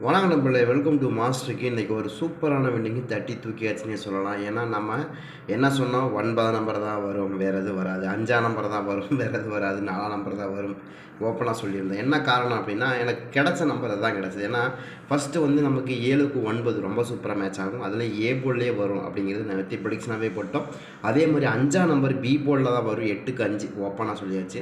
வணக்கம் நண்பர்களே, welcome to மாஸ்டருக்கு. இன்றைக்கி ஒரு சூப்பரான வின்னிங்கு தட்டி தூக்கியாச்சுன்னே சொல்லலாம். ஏன்னா நம்ம என்ன சொன்னோம், 9 நம்பர் தான் வரும், வேறு எதுவும் வராது. 5ஆம் நம்பர் தான் வரும், வேறு எதுவும் வராது. 4ஆம் நம்பர் தான் வரும், ஓப்பனாக சொல்லியிருந்தேன். என்ன காரணம் அப்படின்னா, எனக்கு கிடைச்ச நம்பர் தான் கிடச்சிது. ஏன்னா ஃபஸ்ட்டு வந்து நமக்கு 7க்கு 9 ரொம்ப சூப்பராக மேட்ச் ஆகும். அதில் ஏ போர்ட்லேயே வரும் அப்படிங்கிறது நிறுத்தி ப்ரிடிக்ஷனாகவே போட்டோம். அதே மாதிரி 5ஆம் நம்பர் பி போர்டில் தான் வரும், 8க்கு 5 ஓப்பனாக சொல்லியாச்சு.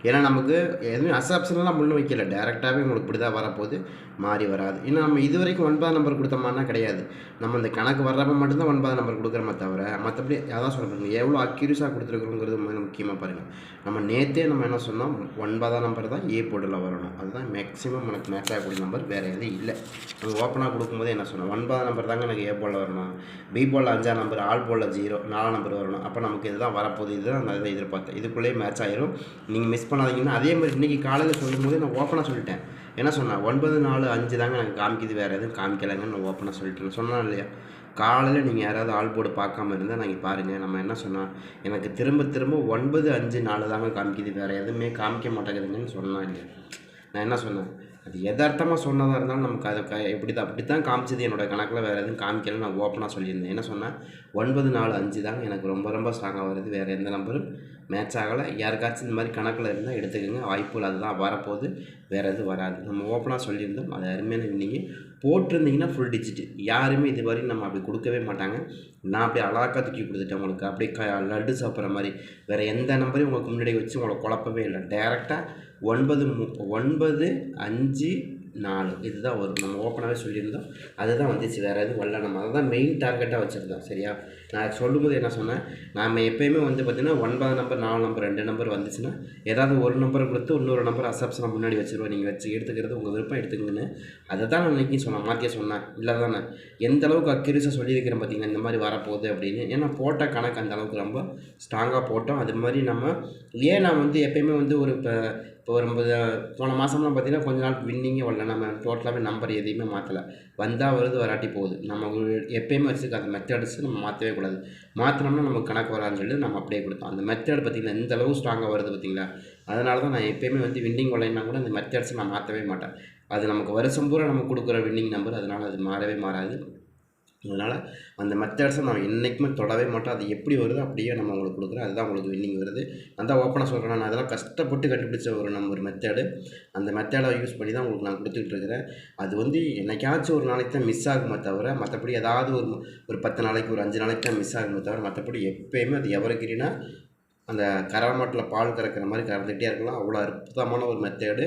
ஏன்னா நமக்கு எதுவுமே அசப்ஷன்லாம் முன்ன வைக்கல, டேரெக்டாகவே உங்களுக்கு இப்படி தான் வரப்போகுது, மாறி வராது. இன்னும் நம்ம இது வரைக்கும் 9ஆம் நம்பர் கொடுத்தோம்னா கிடையாது. நம்ம இந்த கணக்கு வர்றப்ப மட்டும்தான் 9ஆம் நம்பர் கொடுக்குறோமே தவிர, மற்றபடி அதான் சொல்ல பாருங்க, எவ்வளோ அக்யூரஸாக கொடுத்துருக்குறோங்கிறது முக்கியமாக பாருங்கள். நம்ம நேற்றே நம்ம என்ன சொன்னோம், 9ஆம் நம்பர் தான் ஏ போர்டில் வரணும். அதுதான் மேக்ஸிமம் எனக்கு மேட்ச் ஆகக்கூடிய நம்பர், வேறு எதுவும் இல்லை. நம்ம ஓப்பனாக கொடுக்கும்போது என்ன சொன்னோம், 9ஆம் நம்பர் தாங்க எனக்கு ஏ போர்டில் வரணும், பி போர்டில் 5ஆம் நம்பர், ஆல் போர்டில் 0, 4ஆம் நம்பர் வரணும். அப்போ நமக்கு இதுதான் வரப்போகுது, இதுதான் நான் இதை எதிர்பார்த்தேன். இதுக்குள்ளேயே மேட்ச் ஆயிரும், நீங்கள் மிஸ் பண்ணாதீங்கன்னா. அதே மாதிரி இன்றைக்கி காலையில் சொல்லும்போது நான் ஓப்பனாக சொல்லிட்டேன். என்ன சொன்னேன், 9, 4, 5 தாங்க எனக்கு காமிக்குது, வேறு எதுவும் காமிக்கலைங்கன்னு நான் ஓப்பனாக சொல்லிட்டேன். சொன்னேன் இல்லையா, காலையில் நீங்கள் யாராவது ஆல் போர்டு பார்க்காம இருந்தால் நீங்கள் பாருங்கள். நம்ம என்ன சொன்னால், எனக்கு திரும்ப 9, 5, 4 தாங்க காமிக்குது, வேறு எதுவுமே காமிக்க மாட்டேங்குதுங்கன்னு சொன்னேன் இல்லையா. நான் என்ன சொன்னேன், அது எதார்த்தமாக சொன்னதாக இருந்தாலும் நமக்கு அதை அப்படி தான் காமிச்சது என்னோடய கணக்கில், வேறு எதுவும் காமிக்கலன்னு நான் ஓப்பனாக சொல்லியிருந்தேன். என்ன சொன்னேன், 9, 4, 5 தாங்க எனக்கு ரொம்ப ரொம்ப ஸ்ட்ராங்காக வருது, வேறு எந்த நம்பரும் மேட்ச் ஆகலை. யாருக்காச்சும் இந்த மாதிரி கணக்கில் இருந்தால் எடுத்துக்கோங்க, வாய்ப்புகள் அதுதான் வரப்போகுது, வேறு எதுவும் வராது. நம்ம ஓப்பனாக சொல்லியிருந்தோம். அது அருமையான நீங்கள் போட்டிருந்தீங்கன்னா ஃபுல் டிஜிட்டு. யாருமே இது வரையும் நம்ம அப்படி கொடுக்கவே மாட்டாங்க. நான் அப்படியே அழகாக தூக்கி கொடுத்துட்டேன் உங்களுக்கு, அப்படியே லட்டு சாப்பிட்ற மாதிரி. வேறு எந்த நம்பரையும் உங்களுக்கு முன்னாடி வச்சு உங்களை குழப்பவே இல்லை. டேரெக்டாக 9, 5, 4 இதுதான் வரும். நம்ம ஓப்பனாகவே சொல்லியிருந்தோம், அதுதான் வந்துச்சு, வேறு எதுவும் வரல. நம்ம அதை தான் மெயின் டார்கெட்டாக வச்சுருந்தோம். சரியா, நான் சொல்லும்போது என்ன சொன்னேன், நம்ம எப்போயுமே வந்து பார்த்திங்கன்னா 9 நம்பர், 4 நம்பர், 2 நம்பர் வந்துச்சுன்னா ஏதாவது ஒரு நம்பரை கொடுத்து இன்னொரு நம்பர் அசப்ஷனை முன்னாடி வச்சுருவோம். நீங்கள் வச்சு எடுத்துக்கிறது உங்கள் விருப்பம், எடுத்துக்கங்கன்னு. அதை தான் நான் இன்றைக்கி சொன்னேன், மாற்றியே சொன்னேன் இல்லை தானே. எந்த அளவுக்கு அக்யூரஸாக சொல்லியிருக்கிறேன் பார்த்திங்கன்னா, இந்த மாதிரி வரப்போகுது அப்படின்னு. ஏன்னா போட்ட கணக்கு அந்த அளவுக்கு ரொம்ப ஸ்ட்ராங்காக போட்டோம். அது மாதிரி நம்ம நான் வந்து எப்போயுமே வந்து ஒரு இப்போ ஒரு போன மாதம்லாம் பார்த்திங்கன்னா கொஞ்ச நாள் வின்னிங்கே வரல. நம்ம டோட்டலாகவே நம்பர் எதையுமே மாற்றலை. வந்தால் வருது, வராட்டி போகுது. நம்ம எப்போயுமே வச்சுருக்க அந்த மெத்தட்ஸு நம்ம மாற்றவே கூடாது. மாற்றினோம்னா நமக்கு கணக்கு வரான்னு சொல்லிட்டு நம்ம அப்படியே கொடுத்தோம். அந்த மெத்தட் பார்த்திங்கன்னா எந்த அளவு ஸ்ட்ராங்காக வருது பார்த்திங்களா. அதனால தான் நான் எப்போயுமே வந்து வின்னிங் வரலைன்னா கூட அந்த மெத்தட்ஸை நான் மாற்றவே மாட்டேன். அது நமக்கு வருஷம் பூரா நம்ம கொடுக்குற வின்னிங் நம்பர், அதனால் அது மாறவே மாறாது. அதனால் அந்த மெத்தட்ஸை நான் என்றைக்குமே தொடவே மாட்டோம். அது எப்படி வருதோ அப்படியே நம்ம உங்களுக்கு கொடுக்குறோம், அதுதான் உங்களுக்கு வின்னிங் வருது. நான் தான் ஓப்பனாக சொல்கிறேன், நான் அதெல்லாம் கஷ்டப்பட்டு கண்டுபிடிச்ச ஒரு மெத்தடு. அந்த மெத்தடை யூஸ் பண்ணி தான் உங்களுக்கு நான் கொடுத்துட்ருக்குறேன். அது வந்து என்னைக்காச்சும் ஒரு நாளைக்கு தான் மிஸ் ஆகுமே தவிர, மற்றபடி ஏதாவது ஒரு 10 நாளைக்கு, ஒரு 5 நாளைக்கு தான் மிஸ் ஆகுமே தவிர, மற்றபடி எப்போயுமே அது எவர்கிரீனாக அந்த கரவாமட்டில் பால் கறக்கிற மாதிரி கறந்துகிட்டே இருக்கலாம். அவ்வளோ அற்புதமான ஒரு மெத்தேடு.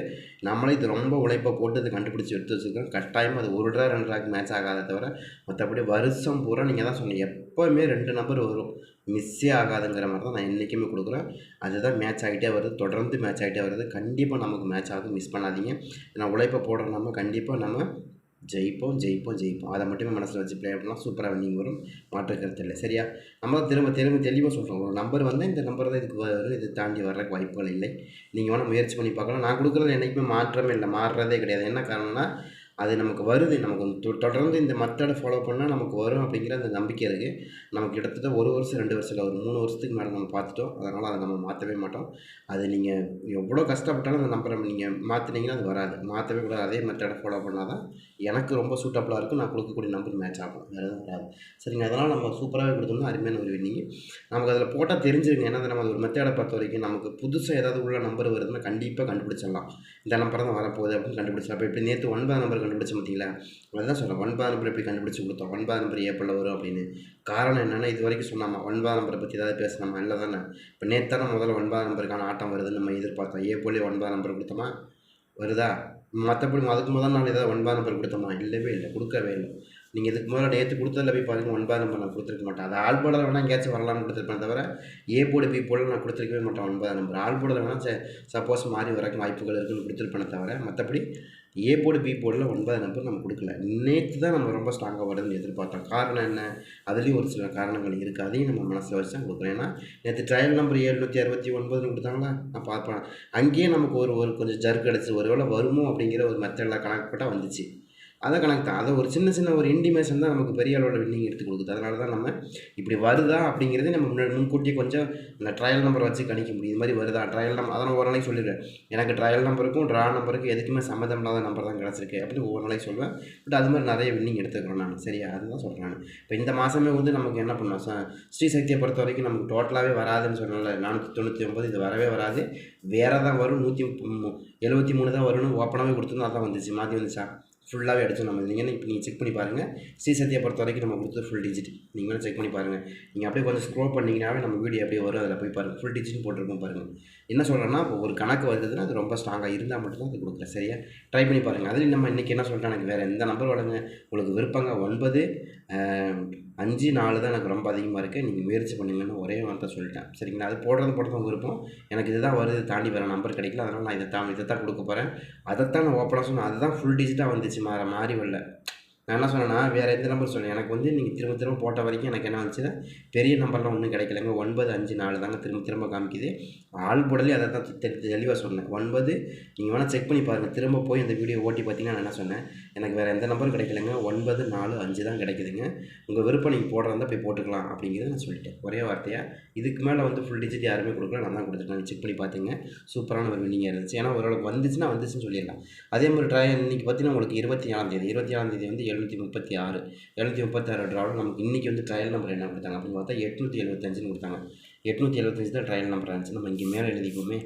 நம்மளே இது ரொம்ப உழைப்பை போட்டு இதை கண்டுபிடிச்சி எடுத்து வச்சுருக்கோம். கட்டாயமாக அது 1 ரூபா 2 ரூபாய்க்கு மேட்ச் ஆகாத தவிர, மற்றபடி வருஷம் பூரா நீங்கள் தான் சொன்னீங்க, எப்போவுமே 2 நம்பர் வரும், மிஸ்ஸே ஆகாதுங்கிற மாதிரி தான் நான் என்றைக்குமே கொடுக்குறேன். அதுதான் மேட்ச் ஆகிட்டே வருது, தொடர்ந்து மேட்ச் ஆகிட்டே வருது. கண்டிப்பாக நமக்கு மேட்ச் ஆகுது, மிஸ் பண்ணாதீங்க. ஏன்னா உழைப்பை போடுற நம்ம கண்டிப்பாக நம்ம ஜெயிப்போம், ஜெயிப்போம், ஜெயிப்போம். அதை மட்டுமே மனசில் வச்சு ப்ளே பண்ணலாம், சூப்பராக வின்னிங் வரும், மாற்று கருத்து இல்லை. சரியா, நம்ம திரும்ப தெளிவாக சொல்கிறோம், ஒரு நம்பர் வந்து இந்த நம்பர் தான் இதுக்கு வரும், இது தாண்டி வர்றதுக்கு வாய்ப்புகள் இல்லை. நீங்கள் வேணால் முயற்சி பண்ணி பார்க்கலாம். நான் கொடுக்குறது என்றைக்குமே மாற்றமே இல்லை, மாறுறதே கிடையாது. என்ன காரணம்னா, அது நமக்கு வருது, நமக்கு தொடர்ந்து இந்த மெத்தடை ஃபாலோ பண்ணால் நமக்கு வரும் அப்படிங்கிற அந்த நம்பிக்கை இருக்குது. நமக்கு கிட்டத்தட்ட 1 வருஷம் 2 வருஷம் இல்லை, ஒரு 3 வருஷத்துக்கு மேலே நம்ம பார்த்துட்டோம். அதனால் அதை நம்ம மாற்றவே மாட்டோம். அது நீங்கள் எவ்வளோ கஷ்டப்பட்டாலும் அந்த நம்பரை நீங்கள் மாற்றினீங்கன்னா அது வராது, மாற்றவே கூடாது. அதே மெத்தடை ஃபாலோ பண்ணால் தான் எனக்கு ரொம்ப சூட்டபுளாக இருக்கும், நான் கொடுக்கக்கூடிய நம்பர் மேட்ச் ஆகும், வேறு எதுவும் வராது. சரிங்க, அதனால் நம்ம சூப்பராகவே கொடுத்தோம்னா அருமையான ஒரு வின்னிங். நமக்கு அதில் போட்டால் தெரிஞ்சுங்க. ஏன்னா நம்ம ஒரு மெத்தடை பொறுத்த வரைக்கும் நமக்கு புதுசாக ஏதாவது உள்ள நம்பர் வருதுன்னா கண்டிப்பாக கண்டுபிடிச்சிடலாம். இந்த நம்பர் தான் வரப்போகுது அப்படின்னு கண்டுபிடிச்சலாம். அப்போ இப்படி நேற்று 9 நம்பர் கண்டுபிடிச்ச பார்த்தீங்களா, அதுதான் சொல்கிறேன். 9 நம்பர் எப்படி கண்டுபிடிச்சி கொடுத்தோம், 9 நம்பர் ஏப்ரலில் வரும் அப்படின்னு. காரணம் என்னென்னா, இது வரைக்கும் சொன்னாமா 9 நம்பரை பற்றி ஏதாவது பேசினாமா, இல்லை தானே. இப்போ நேற்று தானே முதல்ல 9 நம்பருக்கான ஆட்டம் வருதுன்னு நம்ம எதிர்பார்த்தோம். ஏப்ரலே 9 நம்பர் கொடுத்தோமா, வருதா. மற்றபடி அதுக்கு முதல் நாள் ஏதாவது 9 நம்பர் கொடுத்தோமா, இல்லவே இல்லை, கொடுக்கவே இல்லை. நீங்கள் இதுக்கு முதல்ல நேற்று கொடுத்ததில் போய் பாருங்கள், 9 நம்பர் நான் கொடுத்துருக்க மாட்டேன். அது ஆல் போர்டில் வேணால் எங்கேயாச்சும் வரலான்னு கொடுத்துருப்பேன் தவிர, ஏ போர்டு பி போர்டில் நான் கொடுத்துருக்கவே மாட்டேன் 9 நம்பர். ஆல் போர்டில் வேணால் சப்போஸ் மாறி வரக்கு வாய்ப்புகள் இருக்குன்னு கொடுத்துருப்பேனே தவிர, மற்றபடி ஏ போர்டு பி போர்டில் 9 நம்பர் நம்ம கொடுக்கல. நேற்று தான் நம்ம ரொம்ப ஸ்ட்ராங்காக வருதுன்னு எதிர்பார்த்தோம். காரணம் என்ன, அதுலேயும் ஒரு சில காரணங்கள் இருக்குது, அதையும் நம்ம மனசில் வச்சு தான் கொடுக்குறோம். ஏன்னா நேற்று ட்ரையல் நம்பர் 769 கொடுத்தாங்களா, நான் பார்ப்பேன். அங்கேயே நமக்கு ஒரு கொஞ்சம் ஜர்க் அடிச்சு, ஒரு வேளை வருமோ அப்படிங்கிற ஒரு மெத்தடில் கணக்கு போட்டால் வந்துச்சு. அதை கணக்கு தான். அதை ஒரு சின்ன சின்ன ஒரு இன்டிமேஷன் தான் நமக்கு பெரிய அளவோட வின்னிங் எடுத்து கொடுக்குது. அதனால தான் நம்ம இப்படி வருதா அப்படிங்கிறதே நம்ம முன்கூட்டியே கொஞ்சம் இந்த ட்ரையல் நம்பர் வச்சு கணிக்க முடியும். இது மாதிரி வருதா ட்ரையல் நம்பர், அதை நான் ஒரு நாளைக்கு சொல்லிடுவேன். எனக்கு ட்ரையல் நம்பருக்கும் ட்ரா நம்பருக்கும் எதுக்குமே சம்மந்தம் இல்லாத நம்பர் தான் கிடச்சிருக்கு அப்படின்னு ஒவ்வொரு நாளைக்கு சொல்லுவேன். பட் அது மாதிரி நிறைய வின்னிங் எடுத்துக்கிறேன் நான். சரியா, அதுதான் சொல்கிறேன் நான். இப்போ இந்த மாதமே வந்து நமக்கு என்ன பண்ணோம், ஸ்ரீசக்தியை பொறுத்த வரைக்கும் நமக்கு டோட்டலாகவே வராதுன்னு சொன்னால 499 இது வரவே வராது, வேறு தான் வரும். 173 தான் வரும்னு ஓப்பனாகவே கொடுத்துருந்தா அதான் வந்துச்சு, மாற்றி வந்துச்சா ஃபுல்லாகவே அடிச்சு நம்ம இல்லைங்கன்னா இப்போ நீங்கள் செக் பண்ணி பாருங்கள். ஸ்ரீசக்தியை பொறுத்த வரைக்கும் நம்ம கொடுத்தது ஃபுல் டிஜிட். நீங்கள் வேணால் செக் பண்ணி பாருங்கள். நீங்கள் அப்படியே கொஞ்சம் ஸ்க்ரோல் பண்ணிங்கனாவே நம்ம வீடியோ அப்படியே வரும், அதில் போய் பாருங்கள். ஃபுல் டிஜிட்னு போட்டிருக்கோம் பாருங்கள். என்ன சொல்கிறேன்னா, இப்போ ஒரு கணக்கு வருதுன்னா அது ரொம்ப ஸ்ட்ராங்காக இருந்தால் மட்டும்தான் அது கொடுக்குறேன். சரியா, ட்ரை பண்ணி பாருங்கள். அதுலேயும் நம்ம இன்றைக்கி என்ன சொல்லிட்டேன், எனக்கு வேறு எந்த நம்பர் வழங்க உங்களுக்கு விருப்பங்க 9 5 4 தான் எனக்கு ரொம்ப அதிகமாக இருக்குது, நீங்கள் முயற்சி பண்ணுங்கன்னு ஒரே வார்த்தை சொல்லிட்டேன். சரிங்களா, அது போடுறது விருப்பம். எனக்கு இதுதான் வருது, தாண்டி வேறு நம்பர் கிடைக்கல, அதனால் நான் இதை தான் கொடுக்க போகிறேன். அதைத்தான் நான் ஓப்பனாக சொன்னேன். அதுதான் ஃபுல் டிஜிட்டாக வந்துச்சு, மாறி வரல. நான் என்ன சொன்னேன்னா, வேறு எந்த நம்பர் சொன்னேன், எனக்கு வந்து நீங்கள் திரும்ப திரும்ப போட்ட வரைக்கும் எனக்கு என்ன வந்துச்சுன்னா பெரிய நம்பர்லாம் ஒன்றும் கிடைக்கலங்க. 9 5 4 தாங்க திரும்ப காமிக்குது. ஆள் போடலே அதை தான் தெளிவாக சொன்னேன். 9 நீங்கள் வேணால் செக் பண்ணி பாருங்கள். திரும்ப போய் இந்த வீடியோ ஓட்டி பார்த்தீங்கன்னா நான் என்ன சொன்னேன், எனக்கு வேறு எந்த நம்பரும் கிடைக்கலங்க, 9 4 5 தான் கிடைக்குதுங்க. உங்கள் விருப்பம் நீங்கள் போடுறதா போய் போட்டுக்கலாம் அப்படிங்கிறத நான் சொல்லிட்டேன் ஒரே வார்த்தையாக. இதுக்கு மேலே வந்து ஃபுல் டிஜிட் யாருமே கொடுக்கல, நான் தான் கொடுத்துருக்கேன். செக் பண்ணி பார்த்தீங்க, சூப்பரான ஒரு வின்னிங்காக இருந்துச்சு. ஏன்னா ஓரளவுக்கு வந்துச்சுன்னு சொல்லிடலாம். அதே மாதிரி ட்ராயல் இன்றைக்கி பார்த்தீங்கன்னா உங்களுக்கு 24ஆம் தேதி வந்து 736 ட்ராவில் நமக்கு இன்றைக்கி வந்து ட்ரையல் நம்பர் என்ன கொடுத்தாங்க அப்படின்னு பார்த்தா 875 கொடுத்தாங்க. 875 தான் ட்ரையல் நம்பர் இருந்துச்சு. நம்ம இங்கே மேலே எழுதிக்குவோமே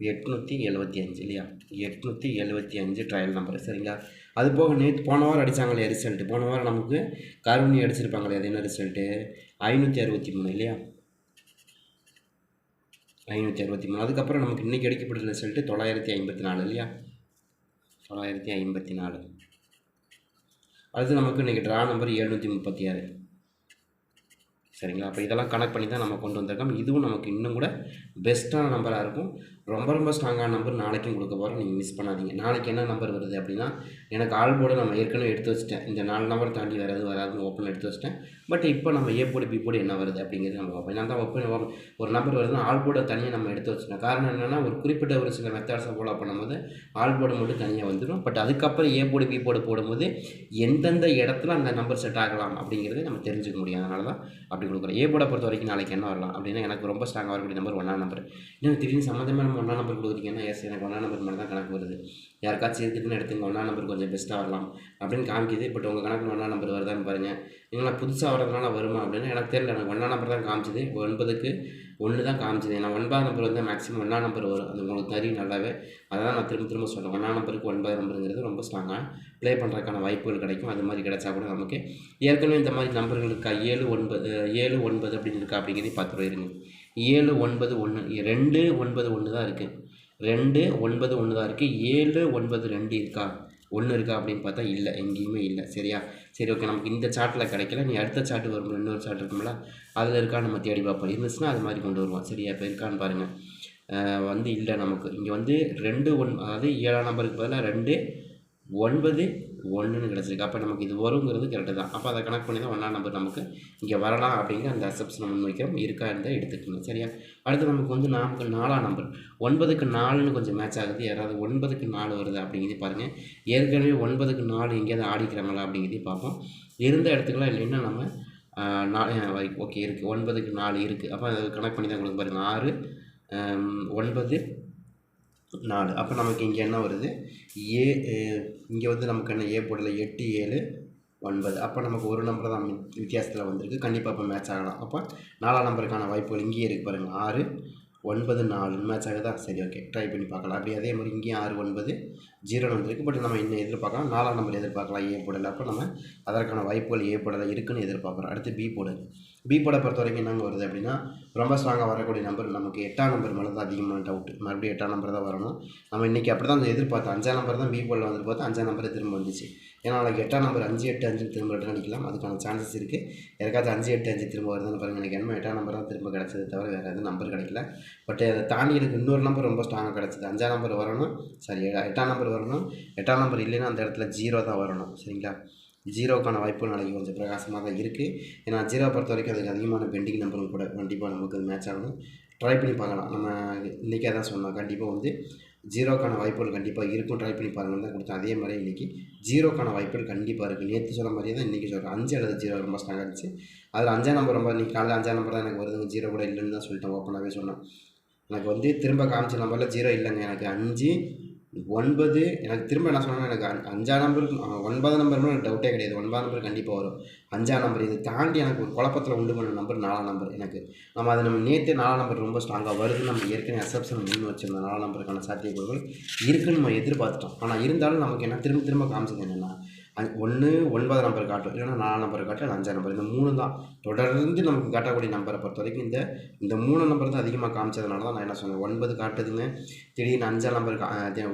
875 இல்லையா, 875 ட்ரையல் நம்பர். சரிங்களா, அது போக போன வாரம் அடித்தாங்க இல்லையா ரிசல்ட்டு, போன வாரம் நமக்கு கார்வனி அடிச்சிருப்பாங்க இல்லையா, அது என்ன ரிசல்ட்டு 563 இல்லையா, 563. அதுக்கப்புறம் நமக்கு இன்றைக்கி அடிக்கப்பட்ட ரிசல்ட்டு 954 இல்லையா, 954. அடுத்து நமக்கு இன்றைக்கி ட்ரா நம்பர் 736. சரிங்களா, அப்போ இதெல்லாம் கனெக்ட் பண்ணி தான் நம்ம கொண்டு வந்திருக்கோம். இதுவும் நமக்கு இன்னும் கூட பெஸ்ட்டான நம்பராக இருக்கும். ரொம்ப ஸ்ட்ராங்கான நம்பர் நாளைக்கும் கொடுக்க போகிறோம், நீங்கள் மிஸ் பண்ணாதீங்க. நாளைக்கு என்ன நம்பர் வருது அப்படின்னா, எனக்கு ஆல் போர்டு நம்ம ஏற்கனவே எடுத்து வச்சிட்டேன். இந்த 4 நம்பர் தாண்டி வராதுன்னு ஓப்பன் எடுத்து வச்சிட்டேன். பட் இப்போ நம்ம ஏ போர்டு பி போர்டு என்ன வருது அப்படிங்கிறது நம்ம பார்ப்போம். நான் தான் ஒரு நம்பர் வருதுன்னா ஆல் போர்டை தனியாக நம்ம எடுத்து வச்சிட்டோம். காரணம் என்னென்னா, ஒரு குறிப்பிட்ட ஒரு சில மெத்தட்ஸை ஃபாலோ பண்ணும்போது ஆல் போர்டு மட்டும் தனியாக வந்துடும். பட் அதுக்கப்புறம் ஏ போர்டு பி போர்டு போடும்போது எந்தெந்த இடத்துல அந்த நம்பர் செட் ஆகலாம் அப்படிங்கிறது நம்ம தெரிஞ்சுக்க முடியும். அதனால தான் அப்படி கொடுக்குறோம். ஏ போர்டை பொறுத்த வரைக்கும் நாளைக்கு என்ன வரலாம் அப்படின்னா, எனக்கு ரொம்ப ஸ்ட்ராங்காக வரக்கூடிய நம்பர் 1ஆம் நம்பர். இன்னும் திடீர்னு சம்மந்தமாக நம்ம 1ஆம் நம்பர் கொடுக்குறீங்கன்னா, எஸ் எனக்கு 1ஆம் நம்பர் மட்டும் தான் கணக்கு வருது, யாருக்காச்சும் இருக்குதுன்னு எடுத்துங்க, 1ஆம் நம்பர் கொஞ்சம் பெஸ்ட்டாக வரலாம் அப்படின்னு காமிக்குது. பட் உங்கள் கணக்கு 1ஆம் நம்பர் வருதான்னு பாருங்கள். நீங்களாம் புதுசாக வரதுனால வருமா அப்படின்னா எனக்கு தெரியல. எனக்கு 1ஆம் நம்பர் தான் காமிச்சிது, 9க்கு 1 தான் காமிச்சிது. ஏன்னா 9ஆம் நம்பர் வந்து மேக்ஸிமம் 1ஆம் நம்பர் வரும், அது உங்களுக்கு தெரியும் நல்லாவே. அதான் நான் திரும்ப சொல்கிறேன், 1ஆம் நம்பருக்கு 9 நம்பருங்கிறது ரொம்ப ஸ்ட்ராங்காக ப்ளே பண்ணுறதுக்கான வாய்ப்புகள் கிடைக்கும். அது மாதிரி கிடைச்சா கூட நமக்கு ஏற்கனவே இந்த மாதிரி நம்பர்கள் இருக்கா, 7 9 அப்படின்னு இருக்கா அப்படிங்கிறதையும் பார்த்துட்டு இருங்க. 7 9 1 2 9 1 தான் இருக்குது, 2 9 1 தான் இருக்குது. 7 9 2 இருக்கா, 1 இருக்கா அப்படின்னு பார்த்தா இல்லை, எங்கேயுமே இல்லை. சரியா, சரி ஓகே, நமக்கு இந்த சார்ட்டில் கிடைக்கல, நீ அடுத்த சார்ட்டு வரும், இன்னொரு சார்ட் இருக்கும்ல, அதில் இருக்கான்னு நம்ம தேடி பார்ப்போம். இருந்துச்சுன்னா அது மாதிரி கொண்டு வருவோம். சரியா, இப்போ இருக்கான்னு பாருங்கள். வந்து இல்லை நமக்கு இங்கே வந்து 2 1, அதாவது 7ஆம் நம்பருக்கு பதிலாக 2 9 1ன்னு கிடச்சிருக்கு. அப்போ நமக்கு இது வருங்கிறது கரெக்டு தான். அப்போ அதை கனெக்ட் பண்ணி தான் 1ஆம் நம்பர் நமக்கு இங்கே வரலாம் அப்படிங்கிற அந்த அசப்ஷனை முன்வைக்கிறோம். இருக்கா இருந்தால் எடுத்துக்கணும். சரியா, அடுத்து நமக்கு வந்து 4ஆம் நம்பர் 9க்கு 4ன்னு கொஞ்சம் மேட்ச் ஆகுது. யாராவது 9க்கு 4 வருது அப்படிங்கிறதே பாருங்கள். ஏற்கனவே 9க்கு 4 எங்கேயாவது ஆடிக்கிறாங்களா அப்படிங்கிறதையும் பார்ப்போம். இருந்த இடத்துக்குலாம் இல்லைன்னா நம்ம 4 ஓகே இருக்குது, 9க்கு 4 இருக்குது. அப்போ அதை கனெக்ட் பண்ணி தான் கொடுக்க பாருங்கள். 6 9 4. அப்போ நமக்கு இங்கே என்ன வருது, இங்கே வந்து நமக்கு என்ன ஏ போடல, 8 7 9. அப்போ நமக்கு ஒரு நம்பர் தான் வித்தியாசத்தில் வந்திருக்கு. கண்டிப்பாக அப்போ மேட்ச் ஆகலாம். அப்போ 4ஆம் நம்பருக்கான வாய்ப்புகள் இங்கேயே இருக்குது பாருங்கள். 6 9 4 மேட்ச் ஆகுதா, சரி ஓகே, ட்ரை பண்ணி பார்க்கலாம். அப்படி அதே மாதிரி இங்கேயும் 6 9 0 வந்துருக்கு. பட் நம்ம இன்னும் எதிர்பார்க்கலாம், 4ஆம் நம்பர் எதிர்பார்க்கலாம், ஏ போடலை. அப்போ நம்ம அதற்கான வாய்ப்புகள் ஏ போடலை இருக்குன்னு எதிர்பார்க்குறோம். அடுத்து பி போடு. பி போர்டை பொறுத்த வரைக்கும் என்னங்க வருது அப்படின்னா, ரொம்ப ஸ்ட்ராங்காக வரக்கூடிய நம்பர் நமக்கு 8ஆம் நம்பர் மேலே தான் அதிகமான டவுட்டு. மறுபடியும் 8ஆம் நம்பர் தான் வரணும். நம்ம இன்றைக்கி அப்படி தான் எதிர்பார்த்தோம். 5ஆம் நம்பர் தான் பி போர்டில் வந்துட்டு பார்த்தா 5ஆம் நம்பரே திரும்ப வந்துச்சு. ஏன்னா நாளைக்கு 8ஆம் நம்பர் 5 8 5 திரும்ப ரிட்டன் அடிக்கலாம், அதுக்கான சான்சஸ் இருக்குது. யாருக்காச்சும் 5 8 5 திரும்ப வருதுன்னு பாருங்கள். எனக்கு என்ன 8ஆம் நம்பர் தான் திரும்ப கிடச்சது தவிர வேறு எதுவும் நம்பர் கிடைக்கல. பட் அதை தாண்டி எனக்கு இன்னொரு நம்பர் ரொம்ப ஸ்ட்ராங்காக கிடச்சிது. 5ஆம் நம்பர் வரணும், சரி 8ஆம் நம்பர் வரணும். 8ஆம் நம்பர் இல்லைன்னா அந்த இடத்துல 0 தான் வரணும். சரிங்களா, 0க்கான வாய்ப்பு நாளைக்கு கொஞ்சம் பிரகாசமாக தான் இருக்குது. ஏன்னா 0 பொறுத்த வரைக்கும் அதுக்கு அதிகமான பெண்டிங் நம்பரும் கூட. கண்டிப்பாக நமக்கு அது மேட்ச் ஆகணும், ட்ரை பண்ணி பார்க்கலாம். நம்ம இன்றைக்கே தான் சொன்னோம், கண்டிப்பாக வந்து ஜீரோக்கான வாய்ப்புகள் கண்டிப்பாக இருக்கும். ட்ரை பண்ணி பாருங்கன்னு தான் கொடுத்தேன். அதே மாதிரி இன்றைக்கி ஜீரோக்கான வாய்ப்புகள் கண்டிப்பாக இருக்குது. நேற்று சொன்ன மாதிரியே தான் இன்றைக்கி சொல்கிறேன். 5 அல்லது 0 ரொம்ப ஸ்ட்ராங்காக இருந்துச்சு. அதில் 5ஆம் நம்பர் ரொம்ப இன்றைக்கி காலையில் 5ஆம் நம்பர் தான் எனக்கு வருதுங்க. 0 கூட இல்லைன்னு தான் சொல்லிட்டேன். ஓப்பனாகவே சொன்னேன். எனக்கு வந்து திரும்ப காமிச்ச நம்பரில் 0 இல்லைங்க. எனக்கு 5, 9 எனக்கு திரும்ப என்ன சொன்னேன்னா எனக்கு 5ஆம் நம்பர் 9ஆம் நம்பர்னு எனக்கு டவுட்டே கிடையாது. 9ஆம் நம்பர் கண்டிப்பாக வரும். 5ஆம் நம்பர் இது தாண்டி எனக்கு ஒரு குழப்பத்தில் உண்டு பண்ண நம்பர் 4ஆம் நம்பர். எனக்கு நம்ம நேற்று 4ஆம் நம்பர் ரொம்ப ஸ்ட்ராங்காக வருதுன்னு நம்ம ஏற்கனவே அசப்ஷன் முன் வச்சுருந்தோம். 4ஆம் நம்பருக்கான சாத்தியக்கூறுகள் இருக்குன்னு நம்ம எதிர்பார்த்துட்டோம். ஆனால் இருந்தாலும் நமக்கு என்ன திரும்ப திரும்ப காமிச்சது என்னென்னா ஒன்று 9ஆம் நம்பர் காட்டும், இல்லைன்னா 4ஆம் நம்பர் காட்டும், இல்லை 5ஆம் நம்பர். இந்த 3 தான் தொடர்ந்து நமக்கு காட்டக்கூடிய நம்பரை பொறுத்த வரைக்கும் இந்த 3 நம்பர் தான் அதிகமாக காமிச்சதுனால தான் நான் என்ன சொன்னேன். 9 காட்டுதுங்க, திடீர்னு 5ஆம் நம்பர்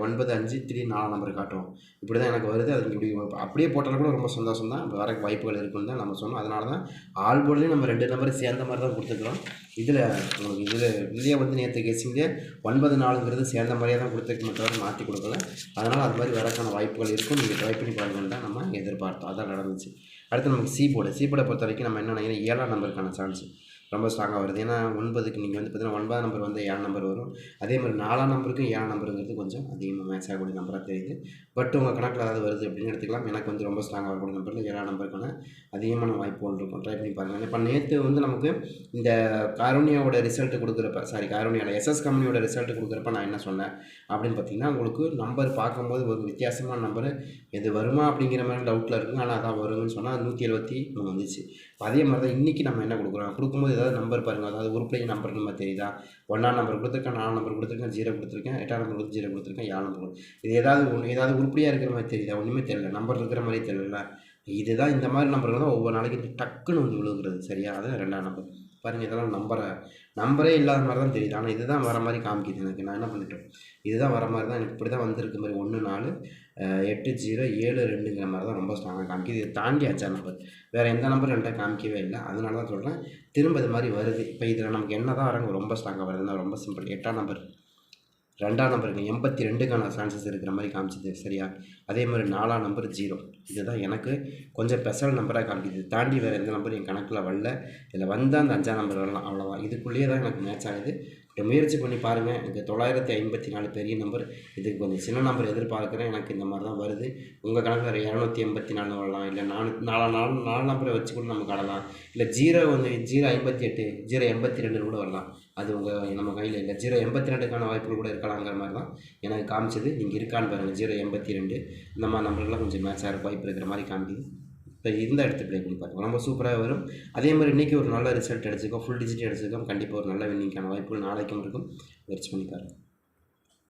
9, 5 திடீர்னு 4ஆம் நம்பர் காட்டும். இப்படி தான் எனக்கு வருது. அது இப்படி அப்படியே போட்டாலும் கூட ரொம்ப சந்தோஷம் தான். வர வாய்ப்புகள் இருக்குன்னு தான் நம்ம சொன்னோம். அதனால தான் ஆல் போர்ட்லேயும் நம்ம 2 நம்பர் சேர்ந்த மாதிரி தான் கொடுத்துருக்குறோம். உங்களுக்கு இதுலேயே வந்து நேற்று கெஸிங்கே 9, 4ங்கிறது சேர்ந்த மாதிரியே தான் கொடுத்துருக்க தவிர மாற்றி கொடுக்கல. அதனால் அது மாதிரி வரக்கான வாய்ப்புகள் இருக்கும். நீங்கள் ட்ரை பண்ணி பாருங்கன்னு தான் நம்ம எதிர்பார்த்தோம். அதான் நடந்துச்சு. அடுத்து நமக்கு சி போர்டை பொறுத்த வரைக்கும் நம்ம என்ன நினைக்கிறோம், 7ஆம் நம்பருக்கான சான்ஸ் ரொம்ப ஸ்ட்ராங்காக வருது. ஏன்னா 9க்கு நீங்கள் வந்து பார்த்தீங்கன்னா 9ஆம் நம்பர் வந்து 7ஆம் நம்பர் வரும். அதே மாதிரி 4ஆம் நம்பருக்கும் 7ஆம் நம்பருங்கிறது கொஞ்சம் அதிகமாக மேட்ச் ஆகக்கூடிய நம்பராக தெரியுது. பட் உங்கள் கணக்கில் ஏதாவது வருது அப்படின்னு எடுத்துக்கலாம். எனக்கு வந்து ரொம்ப ஸ்ட்ராங்காக வரக்கூடிய நம்பரில் 7ஆம் நம்பருக்கான அதிகமான வாய்ப்புகள் இருக்கும். ட்ரை பண்ணி பாருங்கள். இப்போ நேற்று வந்து நமக்கு இந்த காருண்யாவோட ரிசல்ட்டு கொடுக்குறப்ப காருண்யாவில் எஸ்எஸ் கம்பெனியோட ரிசல்ட்டு கொடுக்குறப்ப நான் என்ன சொன்னேன் அப்படின்னு பார்த்தீங்கன்னா, உங்களுக்கு நம்பர் பார்க்கும்போது ஒரு வித்தியாசமான நம்பரு எது வருமா அப்படிங்கிற மாதிரி டவுட்டில் இருக்குங்க. ஆனால் அதான் வருங்கன்னு சொன்னால் 173 வந்துச்சு. அதே மாதிரி தான் இன்றைக்கி நம்ம என்ன கொடுக்கும்போது ஏதாவது நம்பர் பாருங்கள். அதாவது உருப்படிய நம்பர் நம்ம தெரியுதா? 1ஆம் நம்பர் கொடுத்துருக்கேன், 4ஆம் நம்பர் கொடுத்துருக்கேன், 0 கொடுத்துருக்கேன், 8ஆம் நம்பர் கொடுத்து 0 கொடுத்துருக்கேன், 7ஆம் நம்பர் இது ஏதாவது உருப்படியாக இருக்கிற மாதிரி தெரியுதா? ஒன்றுமே தெரியல. நம்பர் இருக்கிற மாதிரி தெரியல. இதுதான் இந்த மாதிரி நம்பர்கள் தான் ஒவ்வொரு நாளைக்கு டக்குன்னு வந்து விழுகிறது. சரியா? அது 2ஆம் நம்பர் பாருங்கள். இதெல்லாம் நம்பரே இல்லாத மாதிரி தான் தெரியுது. ஆனால் இதுதான் வர மாதிரி காமிக்குது எனக்கு. நான் என்ன பண்ணிட்டேன், இதுதான் வர மாதிரி தான் எனக்கு இப்படி தான் வந்திருக்க மாதிரி 1, 4, 8, 0, 7, 2ங்கிற மாதிரி தான் ரொம்ப ஸ்ட்ராங்காக காமிக்குது. இதை தாண்டி 5ஆம் நம்பர் வேறு எந்த நம்பரும் என்கிட்ட காமிக்கவே இல்லை. அதனால தான் சொல்கிறேன் திரும்ப இது மாதிரி வருது. இப்போ இதில் நமக்கு என்ன தான் வராங்க ரொம்ப ஸ்ட்ராங்காக வருதுன்னா ரொம்ப சிம்பிள். 8ஆம் நம்பர் 2ஆம் நம்பருக்கு 82க்கான சான்சஸ் இருக்கிற மாதிரி காமிச்சிது. சரியா? அதே மாதிரி 4ஆம் நம்பர் 0. இதுதான் எனக்கு கொஞ்சம் ஸ்பெஷல் நம்பராக காமிக்குது. தாண்டி வேறு எந்த நம்பரும் என் கணக்கில் வரல. இதில் வந்தால் அந்த 5ஆம் நம்பர் வரலாம். அவ்வளோதான். இதுக்குள்ளேயே தான் எனக்கு மேட்ச் ஆகுது. முயற்சி பண்ணி பாருங்கள். எனக்கு 954 பெரிய நம்பர். இதுக்கு கொஞ்சம் சின்ன நம்பர் எதிர்பார்க்குறேன். எனக்கு இந்த மாதிரி தான் வருது. உங்கள் கணக்கில் 284 வரலாம். இல்லை 4 நம்பரை வச்சு கூட நம்ம காணலாம். இல்லை 058, 082 கூட வரலாம். அது நம்ம கையில் இல்லை. 082க்கான வாய்ப்புகள் கூட இருக்கலாங்கிற மாதிரி தான் எனக்கு காமிச்சது. நீங்கள் இருக்கான்னு பாருங்கள். 082 இந்த மாதிரி நம்பர்கள்லாம் கொஞ்சம் மேட்ச் ஆகிற வாய்ப்பு இருக்கிற மாதிரி காமிக்குது. இப்போ இந்த இடத்து ப்ளே பண்ணி பாருங்கள். ரொம்ப சூப்பராக வரும். அதே மாதிரி இன்றைக்கி ஒரு நல்ல ரிசல்ட் அடிச்சிருக்கோம். ஃபுல் டிஜிட் அடிச்சிருக்கோம். கண்டிப்பாக ஒரு நல்ல வின்னிங்கான வாய்ப்புகள் நாளைக்கும் இருக்கும். முயற்சி பண்ணி பாருங்கள்.